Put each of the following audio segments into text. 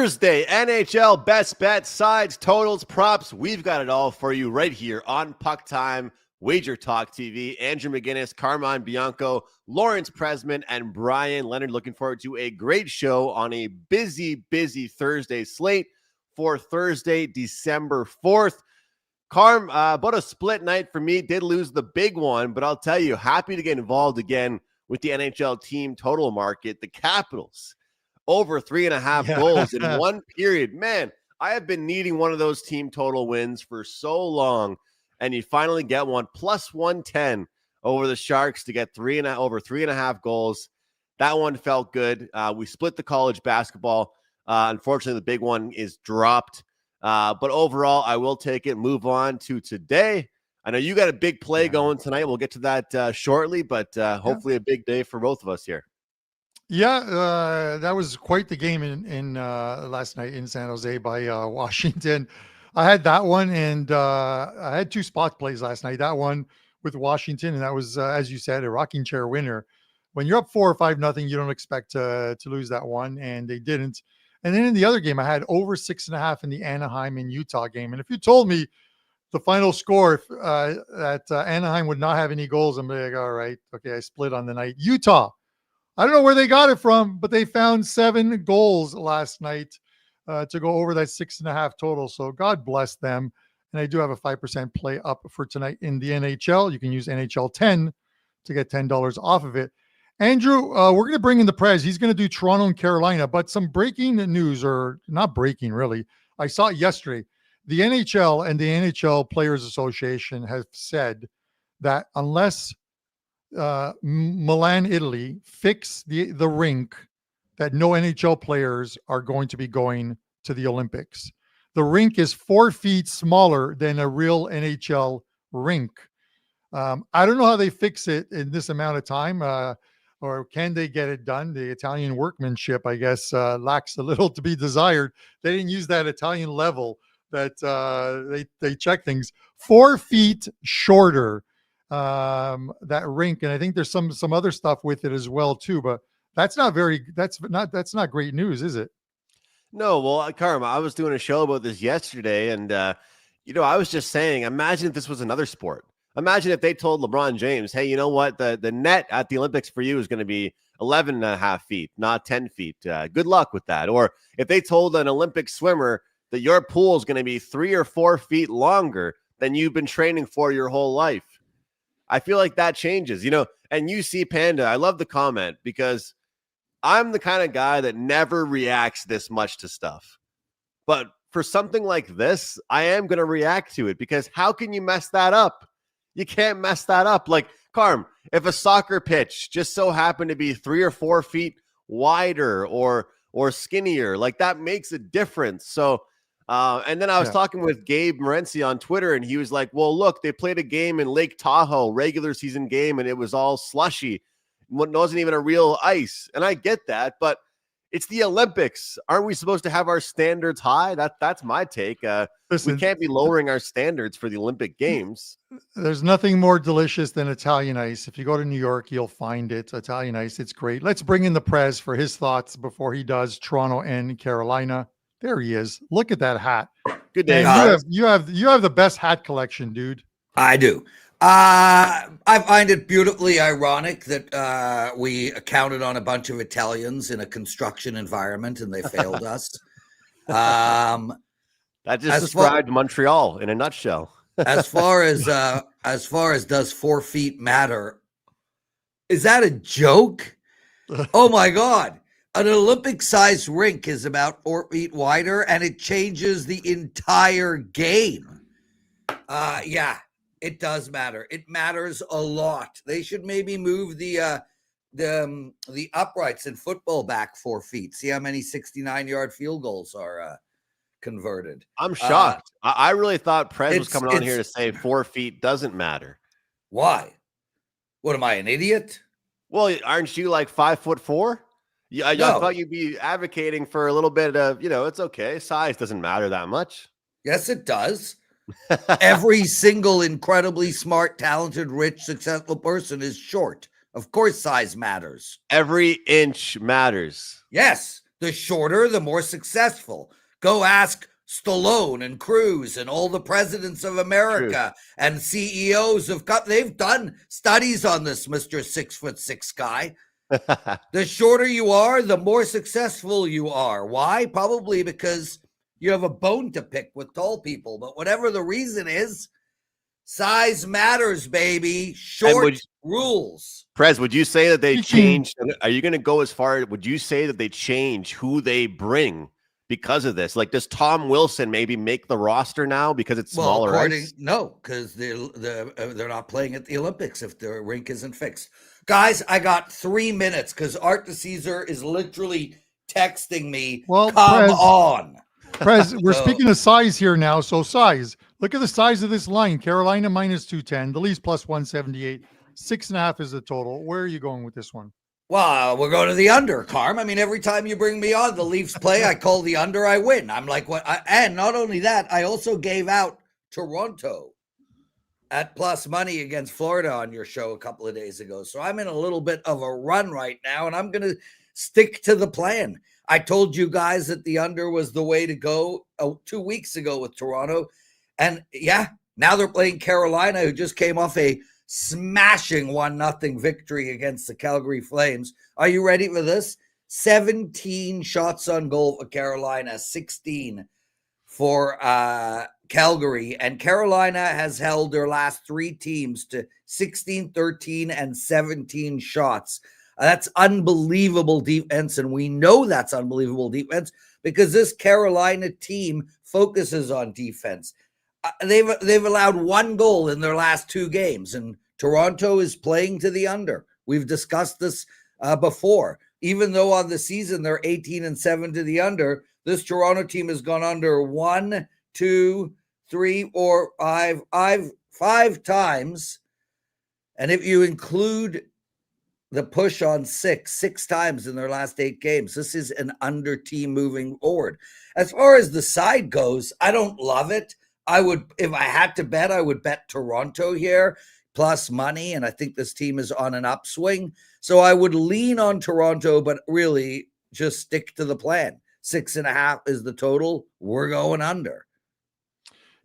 Thursday, NHL best bets, sides, totals, props. We've got it all for you right here on PuckTime, WagerTalk TV. Andrew McGinnis, Carmine Bianco, Lawrence Presman, and Bryan Leonard. Looking forward to a great show on a busy Thursday slate for Thursday, December 4th. Carm, about a split night for me. Did lose the big one, but I'll tell you, happy to get involved again with the NHL team total market. The Capitals over 3.5 goals in one period. Man, I have been needing one of those team total wins for so long, and you finally get one. Plus 110 over the Sharks to get over 3.5 goals. That one felt good. We split the college basketball. Unfortunately, the big one is dropped. But overall, I will take it. Move on to today. I know you got a big play going tonight. We'll get to that shortly, but hopefully a big day for both of us here. Yeah, that was quite the game in last night in San Jose by Washington. I had that one, and I had two spot plays last night. That one with Washington, and that was, as you said, a rocking chair winner. When you're up 4 or 5-0, you don't expect to lose that one, and they didn't. And then in the other game, I had over 6.5 in the Anaheim and Utah game. And if you told me the final score that Anaheim would not have any goals, I'm like, all right, okay, I split on the night. Utah, I don't know where they got it from, but they found 7 goals last night to go over that 6.5 total. So God bless them. And I do have a 5% play up for tonight in the NHL. You can use NHL 10 to get $10 off of it. Andrew, we're going to bring in the Prez. He's going to do Toronto and Carolina, but some breaking news, or not breaking really. I saw it yesterday. The NHL and the NHL Players Association have said that unless Milan, Italy, fix the rink, that no NHL players are going to be going to the Olympics. The rink is 4 feet smaller than a real NHL rink. I don't know how they fix it in this amount of time, or can they get it done? The Italian workmanship, I guess, lacks a little to be desired. They didn't use that Italian level that they check things 4 feet shorter. That rink, and I think there's some other stuff with it as well too, but that's not great news, is it? No, well, Carm, I was doing a show about this yesterday, and I was just saying, imagine if this was another sport. Imagine if they told LeBron James, hey, you know what, the net at the Olympics for you is going to be 11.5 feet, not 10 feet. Good luck with that. Or if they told an Olympic swimmer that your pool is going to be 3 or 4 feet longer than you've been training for your whole life. I feel like that changes, and you see Panda. I love the comment because I'm the kind of guy that never reacts this much to stuff. But for something like this, I am going to react to it because how can you mess that up? You can't mess that up. Like, Carm, if a soccer pitch just so happened to be 3 or 4 feet wider or skinnier, like that makes a difference. So, and then I was talking with Gabe Morency on Twitter, and he was like, well, look, they played a game in Lake Tahoe, regular season game, and it was all slushy. It wasn't even a real ice. And I get that, but it's the Olympics. Aren't we supposed to have our standards high? That's my take. Listen, we can't be lowering our standards for the Olympic Games. There's nothing more delicious than Italian ice. If you go to New York, you'll find it. Italian ice, it's great. Let's bring in the Prez for his thoughts before he does Toronto and Carolina. There he is. Look at that hat. Good day. You have the best hat collection, dude. I do. I find it beautifully ironic that we counted on a bunch of Italians in a construction environment and they failed us. That just described Montreal in a nutshell. as far as does 4 feet matter? Is that a joke? Oh my God. An Olympic-sized rink is about 4 feet wider, and it changes the entire game. Yeah, it does matter. It matters a lot. They should maybe move the uprights in football back 4 feet. See how many 69-yard field goals are converted. I'm shocked. I really thought Prez was coming on here to say 4 feet doesn't matter. Why? What, am I, an idiot? Well, aren't you like 5'4"? Yeah, I thought you'd be advocating for a little bit of, it's okay. Size doesn't matter that much. Yes, it does. Every single incredibly smart, talented, rich, successful person is short. Of course, size matters. Every inch matters. Yes. The shorter, the more successful. Go ask Stallone and Cruz and all the presidents of America and CEOs of they've done studies on this, Mr. 6'6" guy. The shorter you are, the more successful you are. Why? Probably because you have a bone to pick with tall people. But whatever the reason is, size matters, baby. Short rules. Prez, would you say that they changed? Are you going to go as far? Would you say that they change who they bring because of this? Like, does Tom Wilson maybe make the roster now because it's smaller ice? No, because they're not playing at the Olympics if the rink isn't fixed. Guys, I got 3 minutes because Art DeCesar is literally texting me. Well, come on. Prez, we're speaking of size here now. So size, look at the size of this line. Carolina minus 210, the Leafs plus 178. 6.5 is the total. Where are you going with this one? Well, we're going to the under, Carm. I mean, every time you bring me on, the Leafs play, I call the under, I win. I'm like, what? And not only that, I also gave out Toronto at plus money against Florida on your show a couple of days ago. So I'm in a little bit of a run right now, and I'm going to stick to the plan. I told you guys that the under was the way to go 2 weeks ago with Toronto. And yeah, now they're playing Carolina, who just came off a smashing 1-0 victory against the Calgary Flames. Are you ready for this? 17 shots on goal for Carolina, 16 for Calgary. And Carolina has held their last 3 teams to 16, 13, and 17 shots. That's unbelievable defense, and we know that's unbelievable defense because this Carolina team focuses on defense. They've allowed 1 goal in their last 2 games, and Toronto is playing to the under. We've discussed this before. Even though on the season they're 18-7 to the under, this Toronto team has gone under 1, 2, 3, 4, 5 times. And if you include the push on 6 times in their last 8 games, this is an under team moving forward. As far as the side goes, I don't love it. I would, if I had to bet, I would bet Toronto here plus money. And I think this team is on an upswing. So I would lean on Toronto, but really just stick to the plan. 6.5 is the total. We're going under.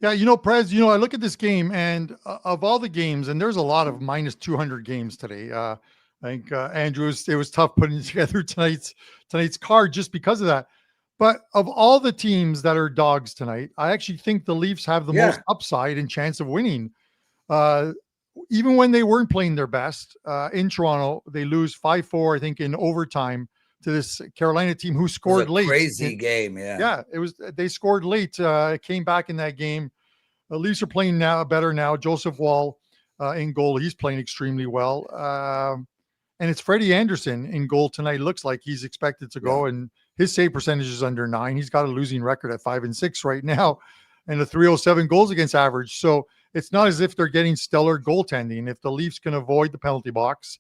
Yeah, Prez, I look at this game, and of all the games, and there's a lot of minus 200 games today. I think, Andrew, it was tough putting together tonight's card just because of that. But of all the teams that are dogs tonight, I actually think the Leafs have the most upside and chance of winning. Even when they weren't playing their best in Toronto, they lose 5-4, I think, in overtime to this Carolina team who scored late. Crazy game, yeah. Yeah, it was. They scored late, came back in that game. The Leafs are playing better now. Joseph Wall in goal. He's playing extremely well. And it's Freddie Anderson in goal tonight. Looks like he's expected to go, and his save percentage is under 9. He's got a losing record at 5-6 right now, and a 307 goals against average. So it's not as if they're getting stellar goaltending. If the Leafs can avoid the penalty box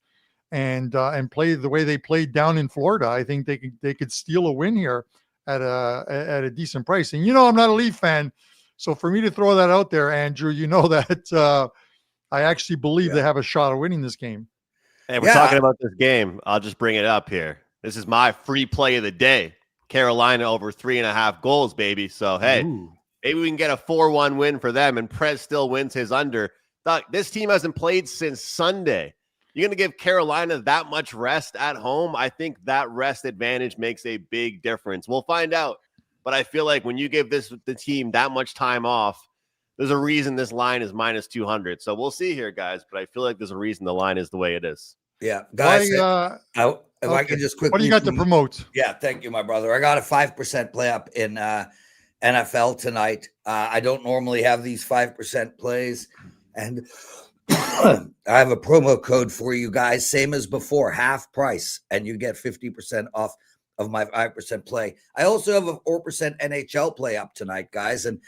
and play the way they played down in Florida, I think they could steal a win here at a decent price. And I'm not a Leaf fan, so for me to throw that out there, Andrew, that I actually believe they have a shot of winning this game. Hey, we're talking about this game. I'll just bring it up here. This is my free play of the day. Carolina over 3.5 goals, baby. So, hey, maybe we can get a 4-1 win for them, and Prez still wins his under. This team hasn't played since Sunday. You're going to give Carolina that much rest at home? I think that rest advantage makes a big difference. We'll find out. But I feel like when you give the team that much time off, there's a reason this line is minus 200. So we'll see here, guys. But I feel like there's a reason the line is the way it is. Yeah, guys. If I can just quickly. What do you got to promote? Yeah, thank you, my brother. I got a 5% play up in NFL tonight. I don't normally have these 5% plays, and I have a promo code for you guys, same as before, half price, and you get 50% off of my 5% play. I also have a 4% NHL play up tonight, guys, and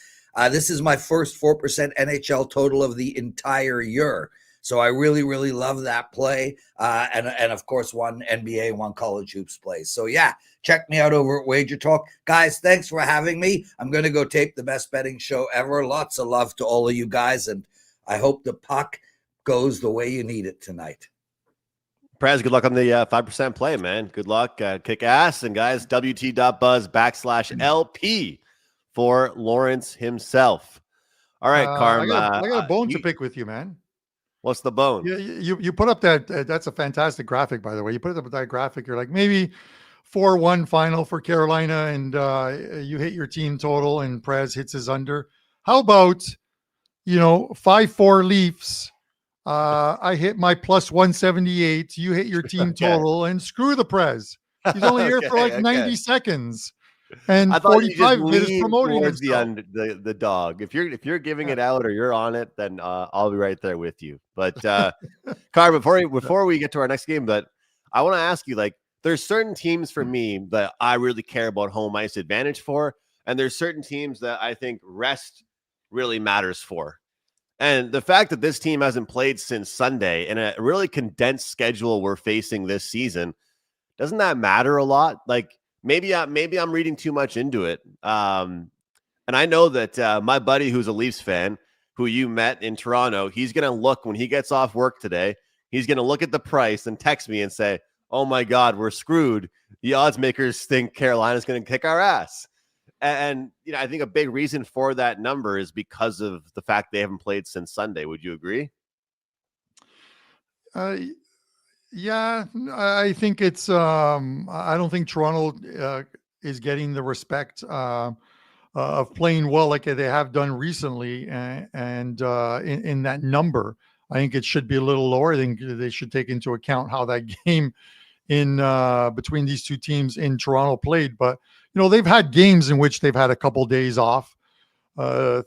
this is my first 4% NHL total of the entire year. So I really, really love that play. And of course, one NBA, one college hoops play. So yeah, check me out over at WagerTalk. Guys, thanks for having me. I'm going to go tape the best betting show ever. Lots of love to all of you guys. And I hope the puck goes the way you need it tonight. Prez, good luck on the 5% play, man. Good luck. Kick ass. And guys, WT.buzz/LP for Lawrence himself. All right, Carm. I got a bone to pick with you, man. What's the bone? You put up that's a fantastic graphic, by the way. You put up that graphic. You're like, maybe 4-1 final for Carolina, and you hit your team total, and Prez hits his under. How about, 5-4 Leafs? I hit my plus 178. You hit your team total, and screw the Prez. He's only here for like 90 seconds. And I thought 45 minutes promoting the dog. If you're giving it out or you're on it, then I'll be right there with you. But Carm, before we get to our next game, but I want to ask you, like, there's certain teams for me that I really care about home ice advantage for, and there's certain teams that I think rest really matters for. And the fact that this team hasn't played since Sunday in a really condensed schedule we're facing this season, doesn't that matter a lot? Like, maybe I'm reading too much into it. And I know that my buddy who's a Leafs fan, who you met in Toronto, he's going to look when he gets off work today. He's going to look at the price and text me and say, "Oh my God, we're screwed. The odds makers think Carolina's going to kick our ass." And I think a big reason for that number is because of the fact they haven't played since Sunday. Would you agree? Yeah, I think it's. I don't think Toronto is getting the respect of playing well like they have done recently, and in that number, I think it should be a little lower. I think they should take into account how that game in between these two teams in Toronto played. But they've had games in which they've had a couple days off. I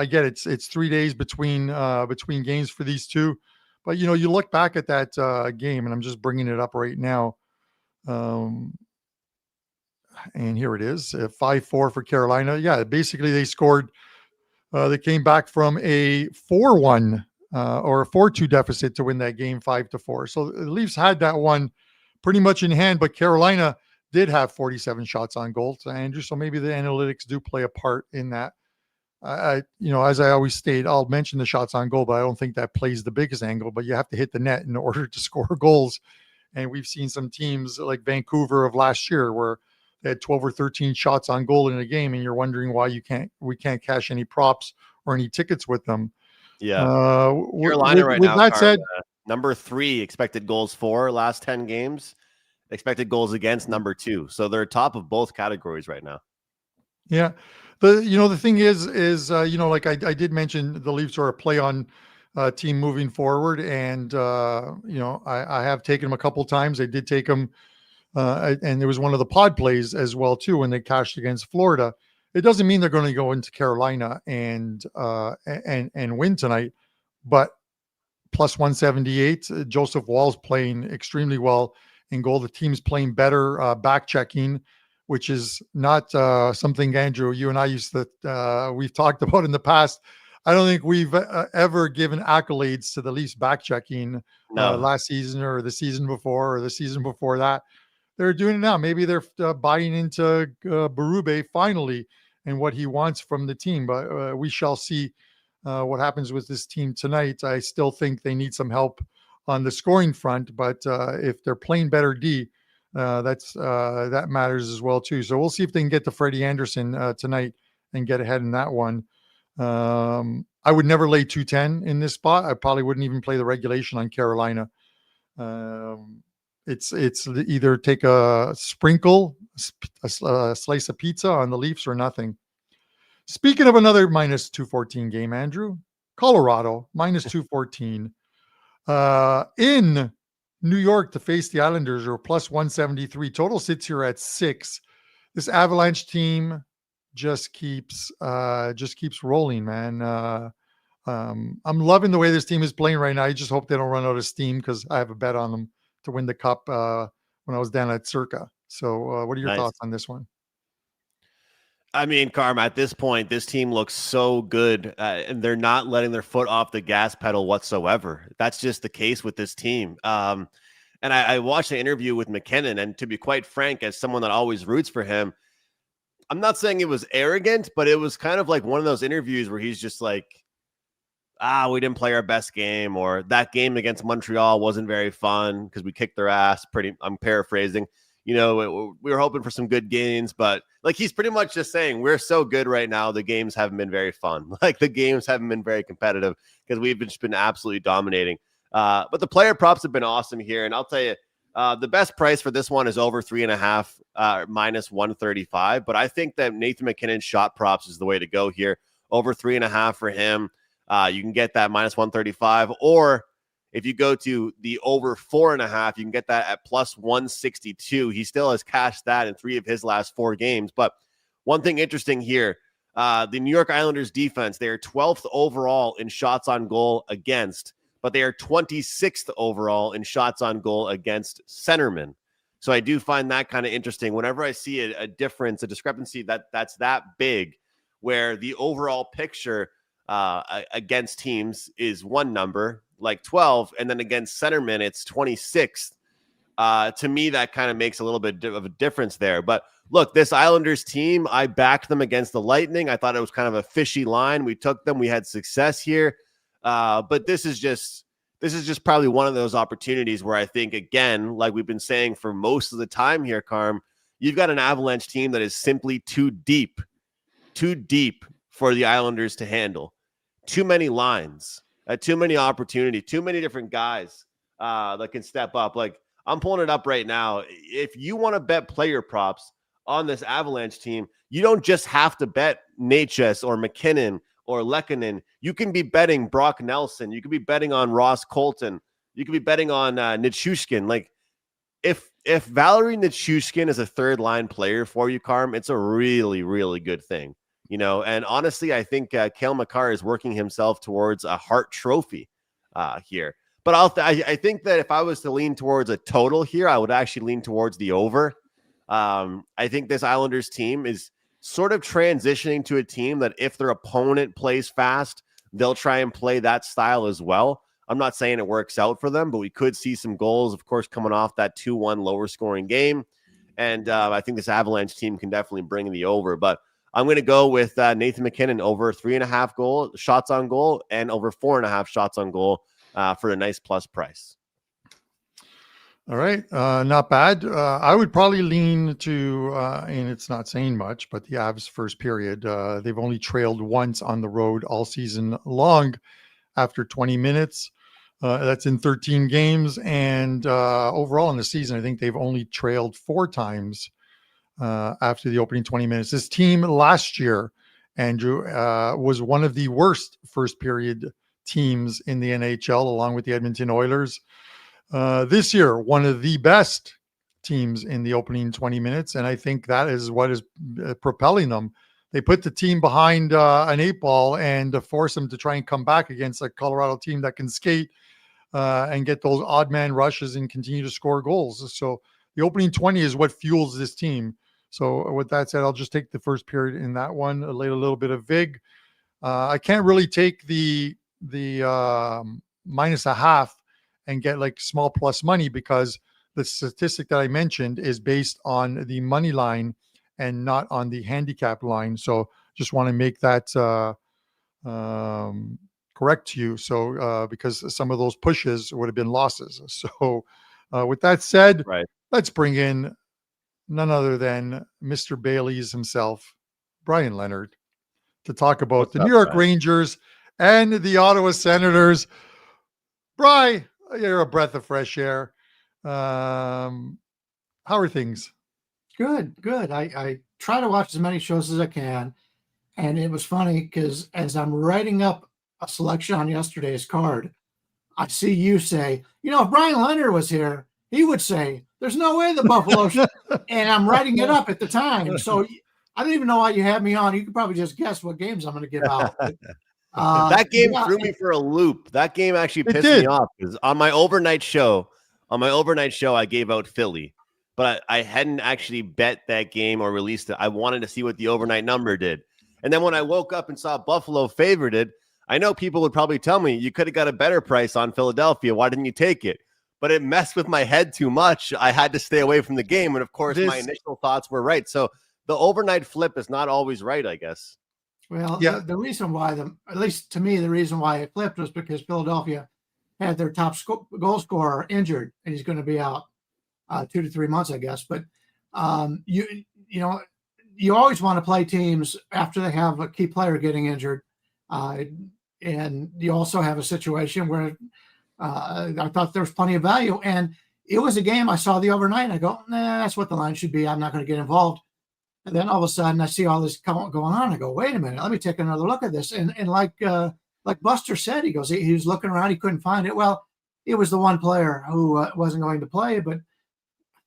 get it's 3 days between games for these two. But, you look back at that game, and I'm just bringing it up right now. And here it is, 5-4 for Carolina. Yeah, basically they scored. They came back from a 4-1 or a 4-2 deficit to win that game 5-4. So the Leafs had that one pretty much in hand, but Carolina did have 47 shots on goal, Andrew. So maybe the analytics do play a part in that. As I always state, I'll mention the shots on goal, but I don't think that plays the biggest angle. But you have to hit the net in order to score goals. And we've seen some teams like Vancouver of last year where they had 12 or 13 shots on goal in a game, and you're wondering why we can't cash any props or any tickets with them. Yeah, Carolina right now. With that said, number 3 expected goals for last 10 games, expected goals against number 2. So they're top of both categories right now. Yeah. The thing is, like I did mention, the Leafs are a play on team moving forward. And, I have taken them a couple times. I did take them. And there was one of the pod plays as well, too, when they cashed against Florida. It doesn't mean they're going to go into Carolina and win tonight, but plus 178, Joseph Wall's playing extremely well in goal. The team's playing better back checking, which is not something, Andrew, you and I we've talked about in the past. I don't think we've ever given accolades to the Leafs back checking last season or the season before or the season before that. They're doing it now. Maybe they're buying into Berube finally and what he wants from the team. But we shall see what happens with this team tonight. I still think they need some help on the scoring front, but if they're playing better D, that matters as well too. So we'll see if they can get to Freddie Anderson tonight and get ahead in that one. I would never lay 210 in this spot. I probably wouldn't even play the regulation on Carolina. It's either take a sprinkle, a slice of pizza on the Leafs or nothing. Speaking of another minus 214 game, Andrew, Colorado minus 214 in New York to face the Islanders, or plus 173. Total sits here at 6. This Avalanche team just keeps rolling, man. I'm loving the way this team is playing right now. I just hope they don't run out of steam, because I have a bet on them to win the cup when I was down at Circa. So what are your thoughts on this one? I mean, Carm, at this point, this team looks so good, and they're not letting their foot off the gas pedal whatsoever. That's just the case with this team. And I watched the interview with McKinnon, and to be quite frank, as someone that always roots for him, I'm not saying it was arrogant, but it was kind of like one of those interviews where he's just like, we didn't play our best game, or that game against Montreal wasn't very fun because we kicked their ass. I'm paraphrasing. We were hoping for some good gains, but like he's pretty much just saying we're so good right now. The games haven't been very fun. Like the games haven't been very competitive because we've just been absolutely dominating. But the player props have been awesome here. And I'll tell you, the best price for this one is over 3.5, minus 135. But I think that Nathan MacKinnon's shot props is the way to go here. Over 3.5 for him. You can get that minus 135, or if you go to the over 4.5, you can get that at plus 162. He still has cashed that in 3 of his last 4 games. But one thing interesting here, the New York Islanders defense, they are 12th overall in shots on goal against, but they are 26th overall in shots on goal against centermen. So I do find that kind of interesting. Whenever I see a difference, a discrepancy that's that big, where the overall picture against teams is one number, like 12, and then against centermen, it's 26th. To me, that kind of makes a little bit of a difference there. But look, this Islanders team, I backed them against the Lightning. I thought it was kind of a fishy line. We took them. We had success here. But this is just probably one of those opportunities where I think, again, like we've been saying for most of the time here, Carm, you've got an Avalanche team that is simply too deep for the Islanders to handle. Too many lines, too many opportunity, too many different guys that can step up. Like I'm pulling it up right now. If you want to bet player props on this Avalanche team, you don't just have to bet Natchez or McKinnon or Lehkonen. You can be betting Brock Nelson. You could be betting on Ross Colton. You could be betting on Nichushkin. Like if Valerie Nichushkin is a third line player for you, Carm, it's a really, really good thing. And honestly, I think Cale Makar is working himself towards a Hart Trophy here. But I think that if I was to lean towards a total here, I would actually lean towards the over. I think this Islanders team is sort of transitioning to a team that if their opponent plays fast, they'll try and play that style as well. I'm not saying it works out for them, but we could see some goals, of course, coming off that 2-1 lower scoring game. And I think this Avalanche team can definitely bring the over. But I'm going to go with Nathan MacKinnon over 3.5 shots on goal and over 4.5 shots on goal for a nice plus price. All right. Not bad. I would probably lean to, and it's not saying much, but the Avs first period, they've only trailed once on the road all season long after 20 minutes. That's in 13 games. And overall in the season, I think they've only trailed 4 times after the opening 20 minutes. This team last year, Andrew, was one of the worst first period teams in the NHL, along with the Edmonton Oilers. This year, one of the best teams in the opening 20 minutes. And I think that is what is propelling them. They put the team behind an 8 ball and force them to try and come back against a Colorado team that can skate and get those odd man rushes and continue to score goals. So the opening 20 is what fuels this team. So with that said, I'll just take the first period in that one, lay a little bit of VIG. I can't really take the minus a half and get like small plus money because the statistic that I mentioned is based on the money line and not on the handicap line. So just want to make that correct to you. So because some of those pushes would have been losses. So with that said, right, let's bring in none other than Mr. Bailey's himself, Bryan Leonard, to talk about What's the up, New York Bryan? Rangers and the Ottawa Senators. Bri, you're a breath of fresh air. How are things? Good. I try to watch as many shows as I can. And it was funny because as I'm writing up a selection on yesterday's card, I see you say, if Bryan Leonard was here, he would say, there's no way the Buffalo should. And I'm writing it up at the time. So I don't even know why you had me on. You could probably just guess what games I'm going to give out. That game threw me for a loop. That game actually pissed me off because on my overnight show, I gave out Philly, but I hadn't actually bet that game or released it. I wanted to see what the overnight number did. And then when I woke up and saw Buffalo favorited, I know people would probably tell me you could have got a better price on Philadelphia. Why didn't you take it? But it messed with my head too much. I had to stay away from the game. And of course, my initial thoughts were right. So the overnight flip is not always right, I guess. Well, Yeah. the reason why at least to me, the reason why it flipped was because Philadelphia had their top goal scorer injured, and he's going to be out 2 to 3 months, I guess. But you know, you always want to play teams after they have a key player getting injured, and you also have a situation where I thought there was plenty of value, and it was a game I saw the overnight. And I go, nah, that's what the line should be. I'm not going to get involved. And then all of a sudden, I see all this going on. I go, wait a minute, let me take another look at this. And like Buster said, he goes, he was looking around, he couldn't find it. Well, it was the one player who wasn't going to play, but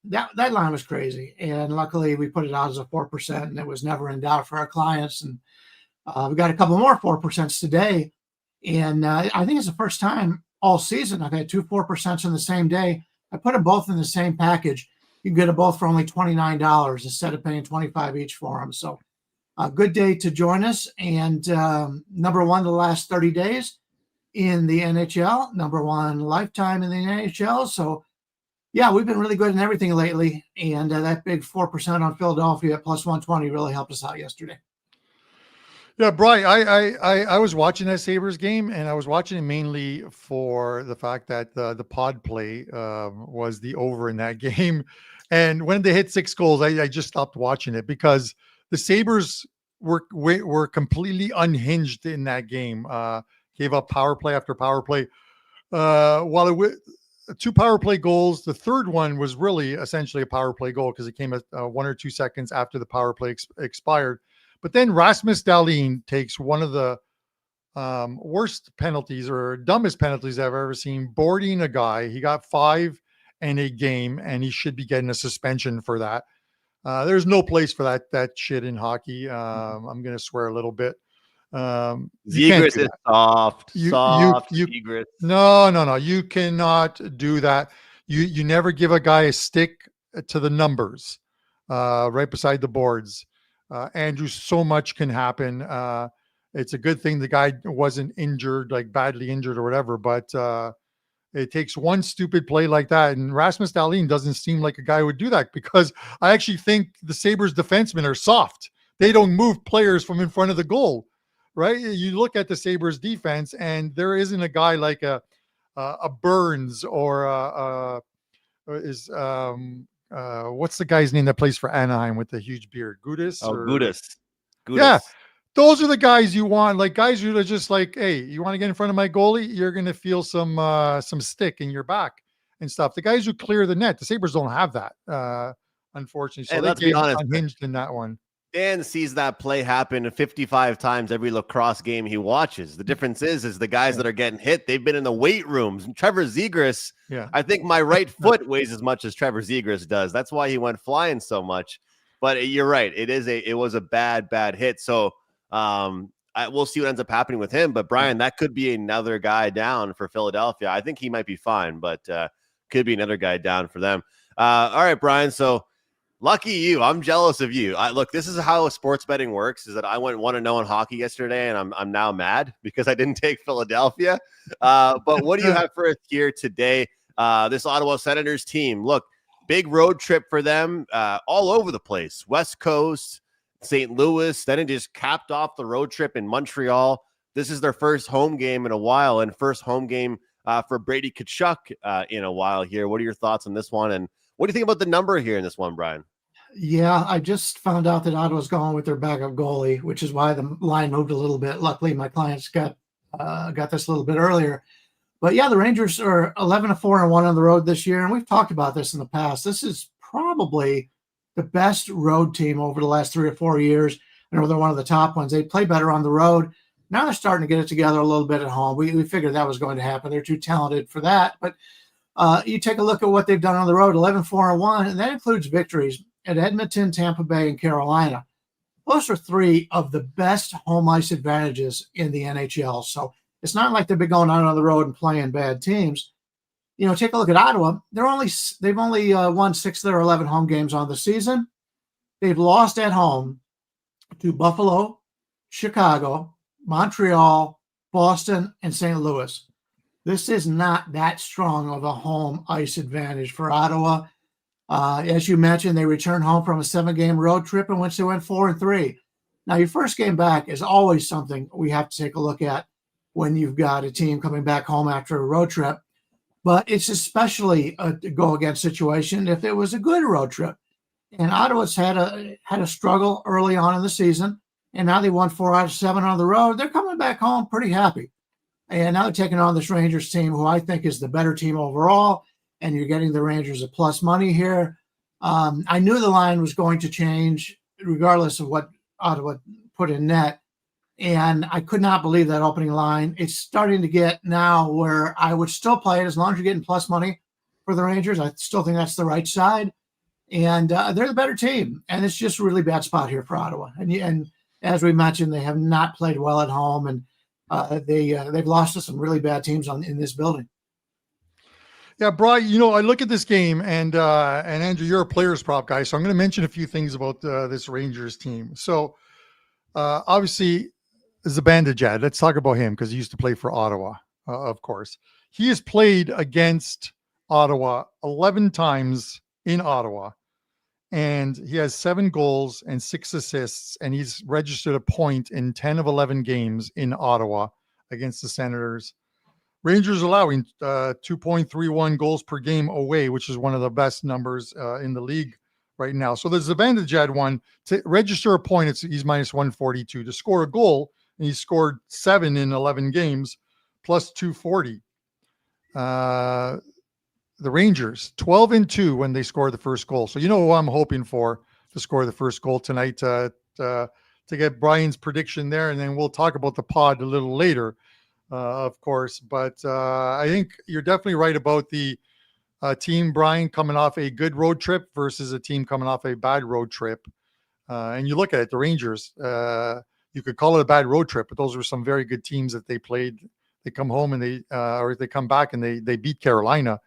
that line was crazy. And luckily, we put it out as a 4%, and it was never in doubt for our clients. And we got a couple more 4% today. And I think it's the first time all season I've had 2 4% in the same day. I put them both in the same package. You can get them both for only $29 instead of paying $25 each for them. So a good day to join us. And number one the last 30 days in the NHL, number one lifetime in the NHL. So, yeah, we've been really good in everything lately. And that big 4% on Philadelphia at plus 120 really helped us out yesterday. Yeah, Brian, I was watching that Sabres game, and I was watching it mainly for the fact that the pod play was the over in that game. And when they hit 6 goals, I just stopped watching it because the Sabres were completely unhinged in that game. Gave up power play after power play. While it was 2 power play goals, the third one was really essentially a power play goal because it came at 1 or 2 seconds after the power play expired. But then Rasmus Dahlin takes one of the worst penalties or dumbest penalties I've ever seen, boarding a guy. He got 5 in a game, and he should be getting a suspension for that. There's no place for that shit in hockey. I'm going to swear a little bit. Zegras is soft. Zegras. No. You cannot do that. You never give a guy a stick to the numbers right beside the boards. Andrew, so much can happen. It's a good thing the guy wasn't injured, like badly injured or whatever, but it takes one stupid play like that. And Rasmus Dahlin doesn't seem like a guy who would do that because I actually think the Sabres defensemen are soft. They don't move players from in front of the goal, right? You look at the Sabres defense and there isn't a guy like a Burns or what's the guy's name that plays for Anaheim with the huge beard? Gudas? Gudas. Yeah. Those are the guys you want, like guys who are just like, hey, you want to get in front of my goalie? You're going to feel some stick in your back and stuff. The guys who clear the net, the Sabres don't have that, unfortunately. So let's be honest, unhinged in that one. Dan sees that play happen 55 times every lacrosse game he watches. The difference is the guys that are getting hit, they've been in the weight rooms. And Trevor Zegras, I think my right foot weighs as much as Trevor Zegras does. That's why he went flying so much. But you're right. It was a bad hit. So we'll see what ends up happening with him. But Brian, that could be another guy down for Philadelphia. I think he might be fine, but could be another guy down for them. All right, Brian. So lucky you. I'm jealous of you. Look, this is how sports betting works, is that I went 1-0 in hockey yesterday, and I'm now mad because I didn't take Philadelphia. But what do you have for us here today? This Ottawa Senators team, look, big road trip for them all over the place. West Coast, St. Louis, then it just capped off the road trip in Montreal. This is their first home game in a while and first home game for Brady Tkachuk in a while here. What are your thoughts on this one? And what do you think about the number here in this one, Brian? Yeah, I just found out that Ottawa's going with their backup goalie, which is why the line moved a little bit. Luckily, my clients got this a little bit earlier. But yeah, the Rangers are 11-4-1 on the road this year, and we've talked about this in the past. This is probably the best road team over the last 3 or 4 years. I know they're one of the top ones. They play better on the road. Now they're starting to get it together a little bit at home. We figured that was going to happen. They're too talented for that. But you take a look at what they've done on the road, 11-4-1, and that includes victories at Edmonton, Tampa Bay, and Carolina. Those are 3 of the best home ice advantages in the NHL. So it's not like they've been going out on the road and playing bad teams. You know, take a look at Ottawa. They've only won 6 of their 11 home games on the season. They've lost at home to Buffalo, Chicago, Montreal, Boston, and St. Louis. This is not that strong of a home ice advantage for Ottawa. As you mentioned, they returned home from a 7-game road trip in which they went 4-3. Now, your first game back is always something we have to take a look at when you've got a team coming back home after a road trip. But it's especially a go-against situation if it was a good road trip. And Ottawa's had a struggle early on in the season, and now they won 4 out of 7 on the road. They're coming back home pretty happy. And now they're taking on this Rangers team, who I think is the better team overall, and you're getting the Rangers a plus money here. I knew the line was going to change regardless of what Ottawa put in net, and I could not believe that opening line. It's starting to get now where I would still play it as long as you're getting plus money for the Rangers. I still think that's the right side. And they're the better team, and it's just a really bad spot here for Ottawa. And as we mentioned, they have not played well at home, and they've lost to some really bad teams in this building. Yeah, Brian, I look at this game, and Andrew, you're a players prop guy, so I'm going to mention a few things about this Rangers team. So obviously, Zibanejad, let's talk about him because he used to play for Ottawa, of course. He has played against Ottawa 11 times in Ottawa, and he has 7 goals and 6 assists, and he's registered a point in 10 of 11 games in Ottawa against the Senators. Rangers allowing 2.31 goals per game away, which is one of the best numbers in the league right now. So there's the Zibanejad one. To register a point, he's minus 142. To score a goal, and he's scored 7 in 11 games, plus 240. The Rangers 12-2 when they score the first goal. So who I'm hoping for to score the first goal tonight to get Brian's prediction there, and then we'll talk about the pod a little later, of course. But I think you're definitely right about the team, Brian, coming off a good road trip versus a team coming off a bad road trip. And you look at it, the Rangers, you could call it a bad road trip, but those were some very good teams that they played. They come home and they come back and they beat Carolina,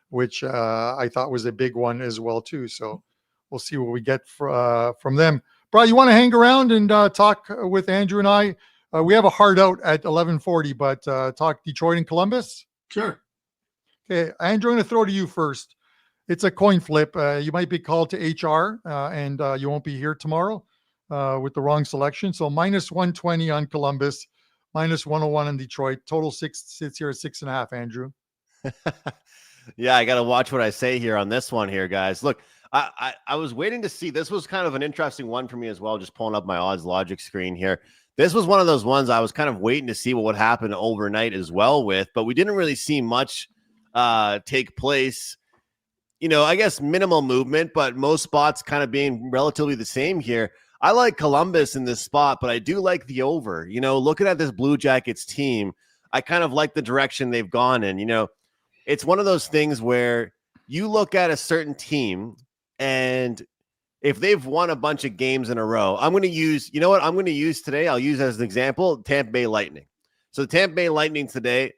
which I thought was a big one as well too. So we'll see what we get from them. Brian, you want to hang around and talk with Andrew and I? We have a hard out at 11:40, but talk Detroit and Columbus? Sure. Okay, Andrew, I'm going to throw to you first. It's a coin flip. You might be called to HR and you won't be here tomorrow with the wrong selection. So minus 120 on Columbus, minus 101 on Detroit. Total sits here at 6.5, Andrew. Yeah, I got to watch what I say here on this one here, guys. Look, I was waiting to see. This was kind of an interesting one for me as well, just pulling up my odds logic screen here. This was one of those ones I was kind of waiting to see what would happen overnight as well with, but we didn't really see much take place. I guess minimal movement, but most spots kind of being relatively the same here. I like Columbus in this spot, but I do like the over. Looking at this Blue Jackets team, I kind of like the direction they've gone in. It's one of those things where you look at a certain team, and if they've won a bunch of games in a row, I'm going to use, I'm going to use today. I'll use as an example, Tampa Bay Lightning. So the Tampa Bay Lightning today,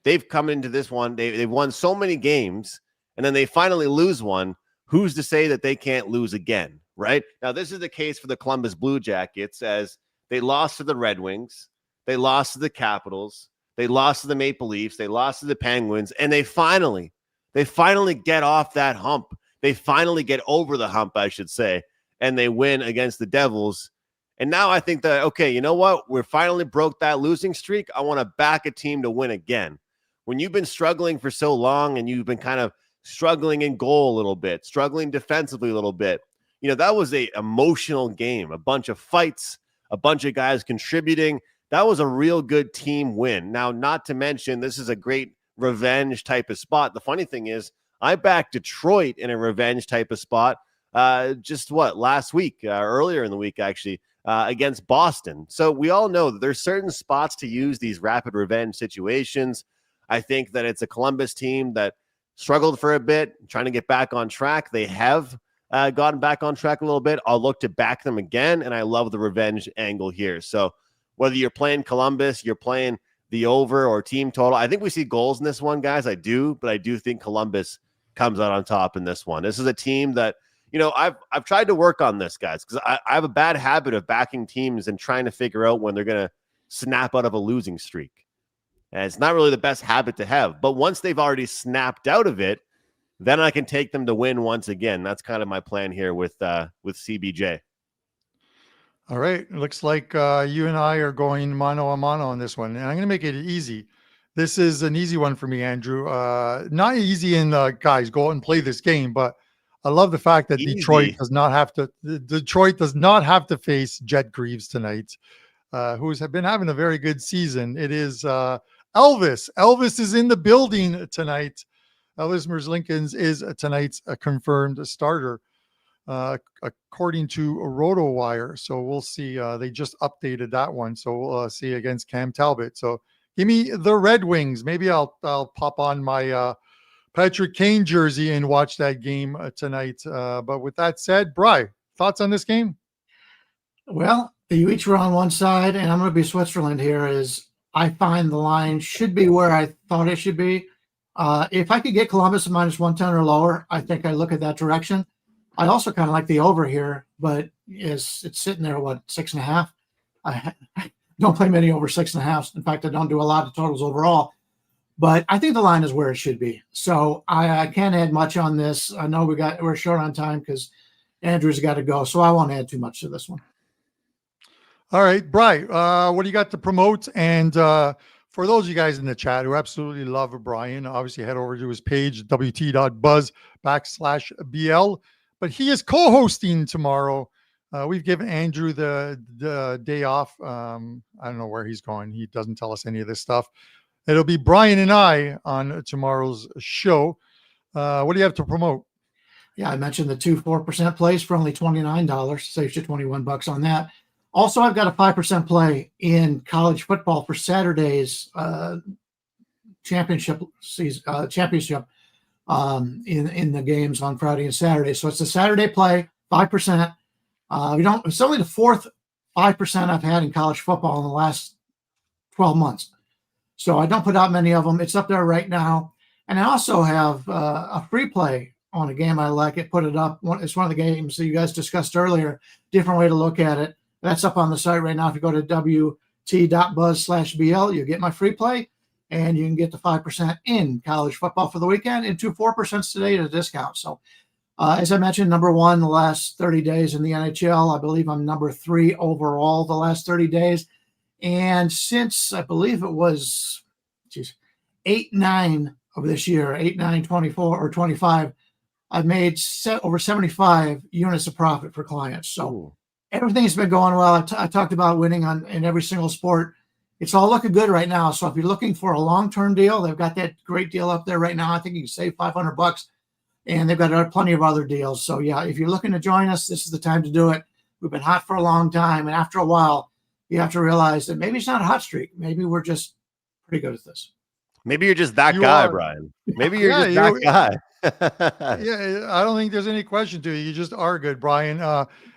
they've come into this one. They've won so many games, and then they finally lose one. Who's to say that they can't lose again, right? Now, this is the case for the Columbus Blue Jackets, as they lost to the Red Wings. They lost to the Capitals. They lost to the Maple Leafs. They lost to the Penguins, and they finally get off that hump. They finally get over the hump, I should say, and they win against the Devils. And now I think that, okay, you know what? We finally broke that losing streak. I want to back a team to win again. When you've been struggling for so long and you've been kind of struggling in goal a little bit, struggling defensively a little bit, that was a emotional game, a bunch of fights, a bunch of guys contributing. That was a real good team win. Now, not to mention, this is a great revenge type of spot. The funny thing is, I backed Detroit in a revenge type of spot last week, earlier in the week, actually, against Boston. So we all know that there's certain spots to use these rapid revenge situations. I think that it's a Columbus team that struggled for a bit, trying to get back on track. They have gotten back on track a little bit. I'll look to back them again, and I love the revenge angle here. So whether you're playing Columbus, you're playing the over or team total, I think we see goals in this one, guys. I do, but I do think Columbus comes out on top in this one. This is a team that, I've tried to work on this, guys, because I have a bad habit of backing teams and trying to figure out when they're going to snap out of a losing streak. And it's not really the best habit to have. But once they've already snapped out of it, then I can take them to win once again. That's kind of my plan here with CBJ. All right. It looks like you and I are going mano a mano on this one. And I'm going to make it easy. This is an easy one for me, Andrew. Not easy in guys, go out and play this game, but I love the fact that Detroit Easy. does not have to face Jet Greaves tonight, who's been having a very good season. It is Elvis. Elvis is in the building tonight. Elvis Merzlikins is tonight's confirmed starter. According to RotoWire. So we'll see. They just updated that one. So we'll see against Cam Talbot. So give me the Red Wings. Maybe I'll pop on my Patrick Kane jersey and watch that game tonight. But with that said, Bri, thoughts on this game? Well, you each were on one side, and I'm going to be Switzerland here. I find the line should be where I thought it should be. If I could get Columbus at -110 or lower, I think I look at that direction. I also kind of like the over here, but it's sitting there, 6.5? I don't play many over 6.5. In fact, I don't do a lot of totals overall, but I think the line is where it should be. So I can't add much on this. I know we're short on time because Andrew's got to go, so I won't add too much to this one. All right, Bri, what do you got to promote? And for those of you guys in the chat who absolutely love Brian, obviously head over to his page, wt.buzz/BL. But he is co-hosting tomorrow. We've given Andrew the day off. I don't know where he's going. He doesn't tell us any of this stuff. It'll be Brian and I on tomorrow's show. What do you have to promote? Yeah, I mentioned the 2-4% plays for only $29. Saves you $21 on that. Also, I've got a 5% play in college football for Saturday's championship season, in the games on Friday and Saturday. So it's a Saturday play, 5%. It's only the fourth 5% I've had in college football in the last 12 months. So I don't put out many of them. It's up there right now. And I also have a free play on a game I like. It put it up. It's one of the games that you guys discussed earlier. Different way to look at it. That's up on the site right now. If you go to wt.buzz/BL, you get my free play. And you can get the 5% in college football for the weekend and 4% today at a discount. So, as I mentioned, number one the last 30 days in the NHL. I believe I'm number 3 overall the last 30 days. And since I believe it was 8-9 of this year, 8-9, 24 or 25, I've made over 75 units of profit for clients. So everything's been going well. I talked about winning in every single sport. It's all looking good right now. So if you're looking for a long-term deal, they've got that great deal up there right now. I think you can save $500, and they've got plenty of other deals. So yeah, if you're looking to join us, this is the time to do it. We've been hot for a long time, and after a while, you have to realize that maybe it's not a hot streak. Maybe we're just pretty good at this. Maybe you're just that guy, Brian. Maybe you're just that guy. Yeah, I don't think there's any question to it. You just are good, Brian.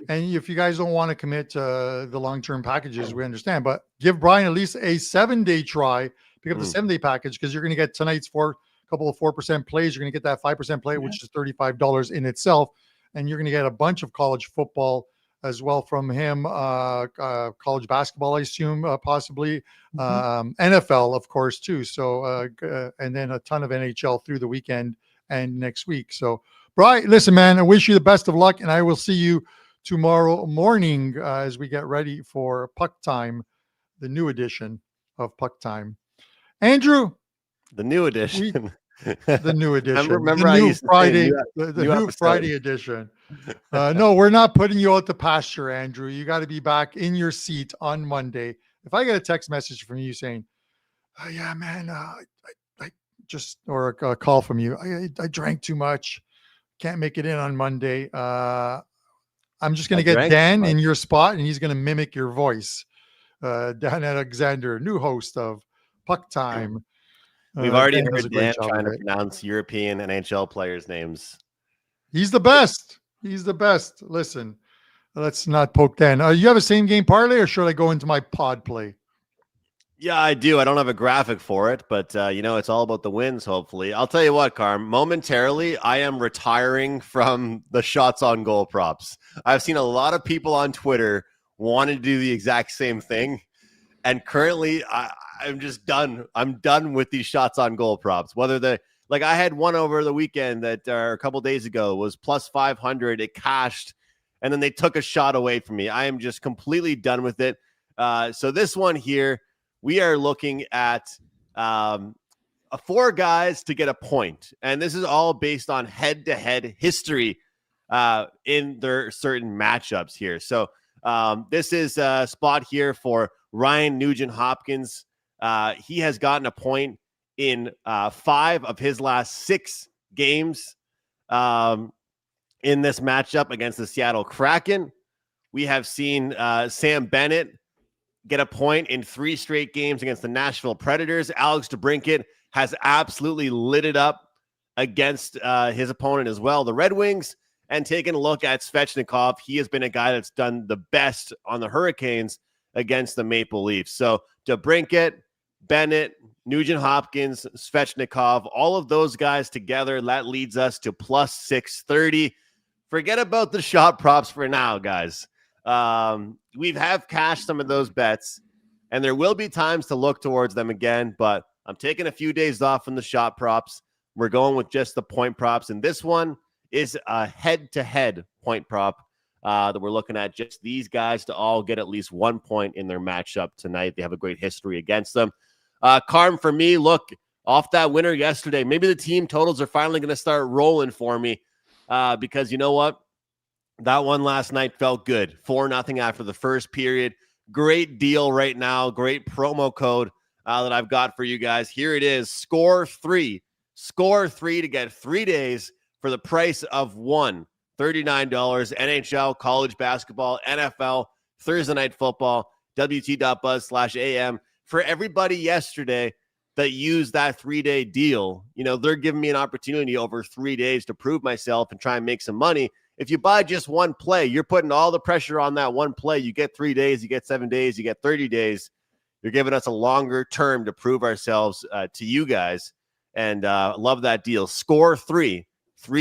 And if you guys don't want to commit to the long-term packages, we understand. But give Brian at least a 7-day try. Pick up the 7-day package because you're going to get tonight's couple of 4% plays. You're going to get that 5% play, which is $35 in itself. And you're going to get a bunch of college football as well from him, college basketball, I assume, possibly, NFL, of course, too. So, and then a ton of NHL through the weekend and next week. So, Brian, listen, man, I wish you the best of luck, and I will see you tomorrow morning as we get ready for Puck Time, the new edition of Puck Time. Andrew, the new edition. The new edition. Remember the new Friday, the new Friday edition. No, we're not putting you out to pasture, Andrew. You got to be back in your seat on Monday. If I get a text message from you saying, yeah, man, or a call from you, I drank too much, can't make it in on Monday. I'm just going to get Dan in your spot, and he's going to mimic your voice. Dan Alexander, new host of Puck Time. We've already heard Dan trying to pronounce European NHL players' names. He's the best. He's the best. Listen, let's not poke Dan. You have a same game parlay, or should I go into my pod play? Yeah, I do. I don't have a graphic for it, but it's all about the wins, hopefully. I'll tell you what, Carm, momentarily, I am retiring from the shots on goal props. I've seen a lot of people on Twitter wanting to do the exact same thing. And currently, I'm just done. I'm done with these shots on goal props. I had one over the weekend that a couple days ago was plus 500. It cashed. and then they took a shot away from me. I am just completely done with it. So this one here, we are looking at 4 guys to get a point, and this is all based on head-to-head history in their certain matchups here. So this is a spot here for Ryan Nugent-Hopkins. He has gotten a point in 5 of his last 6 games in this matchup against the Seattle Kraken. We have seen Sam Bennett get a point in 3 straight games against the Nashville Predators. Alex DeBrincat has absolutely lit it up against his opponent as well, the Red Wings. And taking a look at Svechnikov, he has been a guy that's done the best on the Hurricanes against the Maple Leafs. So DeBrincat, Bennett, Nugent-Hopkins, Svechnikov, all of those guys together, that leads us to plus 630. Forget about the shot props for now, guys. We have cashed some of those bets, and there will be times to look towards them again, but I'm taking a few days off from the shot props. We're going with just the point props, and this one is a head-to-head point prop that we're looking at just these guys to all get at least 1 point in their matchup tonight. They have a great history against them. Carm, for me, look, off that winner yesterday, maybe the team totals are finally going to start rolling for me because you know what? That one last night felt good. 4-0 after the first period. Great deal right now. Great promo code that I've got for you guys. Here it is. Score 3. Score 3 to get 3 days for the price of $1. $39. NHL, college basketball, NFL, Thursday night football, WT.buzz/AM. For everybody yesterday that used that 3-day deal, you know, they're giving me an opportunity over 3 days to prove myself and try and make some money. If you buy just one play, you're putting all the pressure on that one play. You get 3 days, you get 7 days, you get 30 days. You're giving us a longer term to prove ourselves to you guys. And love that deal. Score 3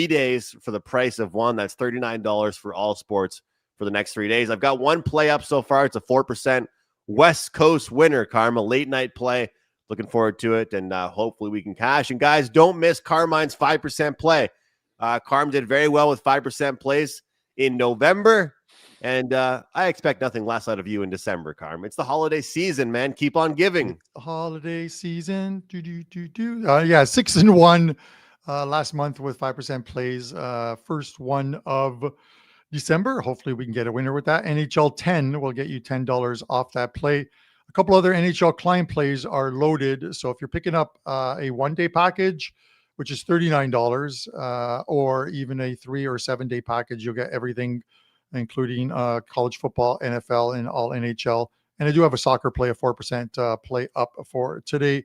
days for the price of $1. That's $39 for all sports for the next 3 days. I've got one play up so far. It's a 4% West Coast winner, Carm, a late night play. Looking forward to it, and hopefully we can cash. And guys, don't miss Carmine's 5% play. Carm did very well with 5% plays in November, and I expect nothing less out of you in December, Carm. It's the holiday season, man. Keep on giving. It's the holiday season. Yeah, 6-1 last month with 5% plays. First one of December. Hopefully we can get a winner with that. NHL 10 will get you $10 off that play. A couple other NHL client plays are loaded. So if you're picking up a 1-day package, which is $39, or even a 3 or 7 day package, you'll get everything, including college football, NFL, and all NHL. And I do have a soccer play, a 4% play up for today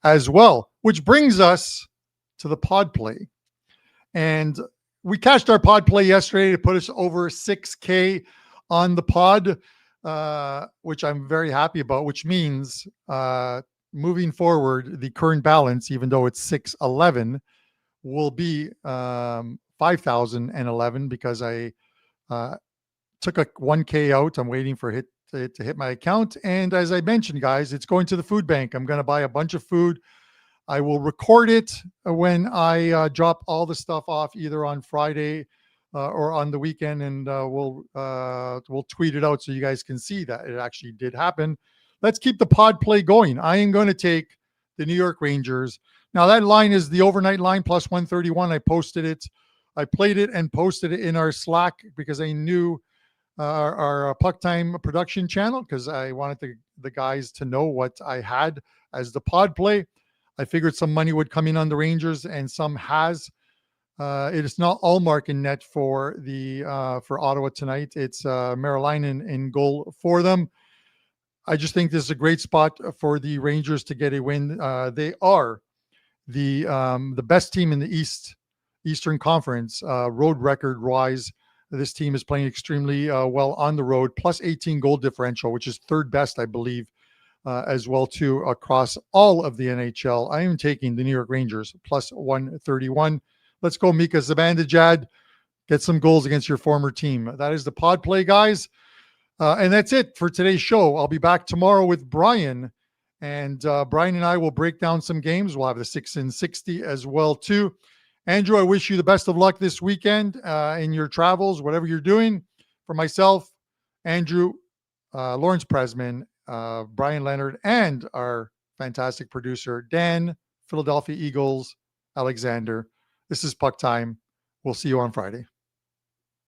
as well, which brings us to the pod play. And we cashed our pod play yesterday to put us over 6K on the pod, which I'm very happy about, which means moving forward, the current balance, even though it's 611, will be 5,011 because I took a 1K out. I'm waiting for it to hit my account. And as I mentioned, guys, it's going to the food bank. I'm going to buy a bunch of food. I will record it when I drop all the stuff off, either on Friday or on the weekend, and we'll tweet it out so you guys can see that it actually did happen. Let's keep the pod play going. I am going to take the New York Rangers. Now that line is the overnight line plus 131. I posted it. I played it and posted it in our Slack because I knew our PuckTime production channel, because I wanted the guys to know what I had as the pod play. I figured some money would come in on the Rangers, and some has. It is not all market net for Ottawa tonight. It's Maryline in goal for them. I just think this is a great spot for the Rangers to get a win. They are the best team in the Eastern Conference, road record wise. This team is playing extremely well on the road, plus 18 goal differential, which is third best, I believe, as well too across all of the NHL. I am taking the New York Rangers plus 131. Let's go, Mika Zibanejad. Get some goals against your former team. That is the pod play, guys. And that's it for today's show. I'll be back tomorrow with Brian, and Brian and I will break down some games. We'll have the 6 and 60 as well too. Andrew, I wish you the best of luck this weekend in your travels, whatever you're doing. For myself, Andrew, Lawrence Presman, Bryan Leonard, and our fantastic producer, Dan, Philadelphia Eagles, Alexander. This is Puck Time. We'll see you on Friday.